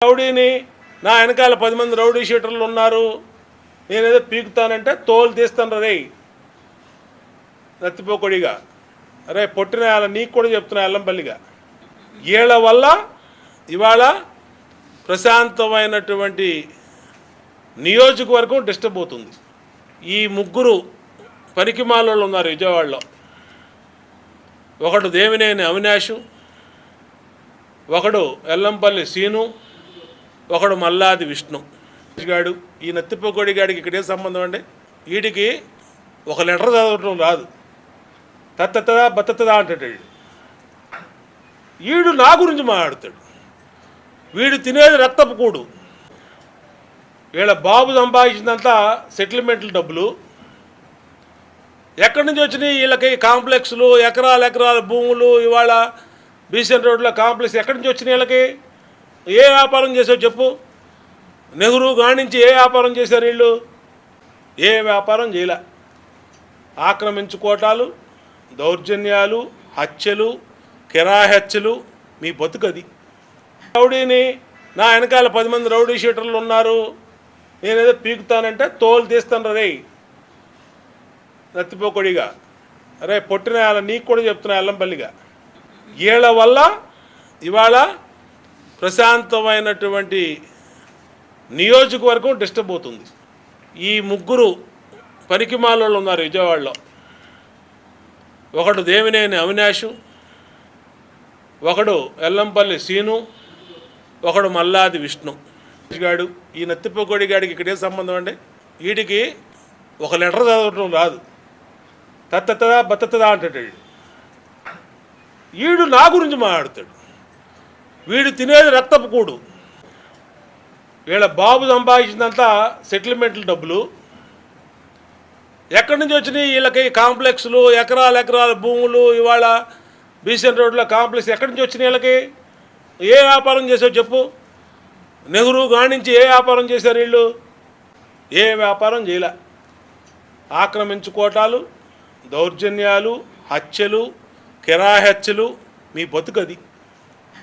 రౌడీని నా వెనకాల 10 మంది రౌడీ షీటర్లు ఉన్నారు, నేనేదో పీకుతానంటే తోలు తీస్తాను రే నత్తిపోకొడిగా. అరే పొట్టిన నీకు కూడా చెప్తున్నా ఎల్లంపల్లిగా, వీళ్ళ వల్ల ఇవాళ ప్రశాంతమైనటువంటి నియోజకవర్గం డిస్టర్బ్ అవుతుంది. ఈ ముగ్గురు పనికిమాలోళ్ళు ఉన్నారు విజయవాడలో. ఒకడు దేవినేని అవినాష్, ఒకడు ఎల్లంపల్లి సీను, ఒకడు మల్లాది విష్ణు గాడు. ఈ నత్తిపోకొడి గాడికి ఇక్కడే సంబంధం అండి. వీడికి ఒక లెటర్ చదవటం రాదు, తత్తదా బత్తదా అంటాడు. వీడు నా గురించి మాట్లాడతాడు. వీడు తినేది రక్తపు కూడు. వీళ్ళ బాబు సంపాదించినంత సెటిల్మెంట్ల డబ్బులు ఎక్కడి నుంచి వచ్చినాయి? వీళ్ళకి కాంప్లెక్స్లు, ఎకరాల భూములు, ఇవాళ బీసెన్ రోడ్లో కాంప్లెక్స్ ఎక్కడి నుంచి వచ్చినాయి? వీళ్ళకి ఏ వ్యాపారం చేసావు చెప్పు? నెహ్రూ గానించి ఏ వ్యాపారం చేశారు వీళ్ళు? ఏ వ్యాపారం చేయలే. ఆక్రమించుకోవటాలు, దౌర్జన్యాలు, హత్యలు, కిరాయి హత్యలు, మీ బతుకది. రౌడీని నా వెనకాల 10 మంది రౌడీ షీటర్లు ఉన్నారు, నేనేదో పీకుతానంటే తోలు తీస్తాను రే నత్తిపోకొడిగా. అరే పొట్టిన నీకు కూడా చెప్తున్నా ఎల్లంపల్లిగా, వీళ్ళ వల్ల ఇవాళ ప్రశాంతమైనటువంటి నియోజకవర్గం డిస్టర్బ్ అవుతుంది. ఈ ముగ్గురు పనికిమాలోళ్ళు ఉన్నారు విజయవాడలో. ఒకడు దేవినేని అవినాష్, ఒకడు ఎల్లంపల్లి సీను, ఒకడు మల్లాది విష్ణు గాడు. ఈ నత్తిపోకొడి గాడికి ఇక్కడే సంబంధం అండి. వీడికి ఒక లెటర్ చదవటం రాదు, తత్తదా బత్తదా అంటాడు. వీడు నా గురించి మాట్లాడతాడు. వీడు తినేది రక్తపు కూడు. వీళ్ళ బాబు సంపాదించినంత సెటిల్మెంట్ల డబ్బులు ఎక్కడి నుంచి వచ్చినాయి? వీళ్ళకి కాంప్లెక్స్లు, ఎకరాల భూములు, ఇవాళ బీసెన్ రోడ్లో కాంప్లెక్స్ ఎక్కడి నుంచి వచ్చినాయి? వీళ్ళకి ఏ వ్యాపారం చేసావు చెప్పు? నెహ్రూ గానించి ఏ వ్యాపారం చేశారు వీళ్ళు? ఏ వ్యాపారం చేయలే. ఆక్రమించుకోవటాలు, దౌర్జన్యాలు, హత్యలు, కిరాయి హత్యలు, మీ బతుకది.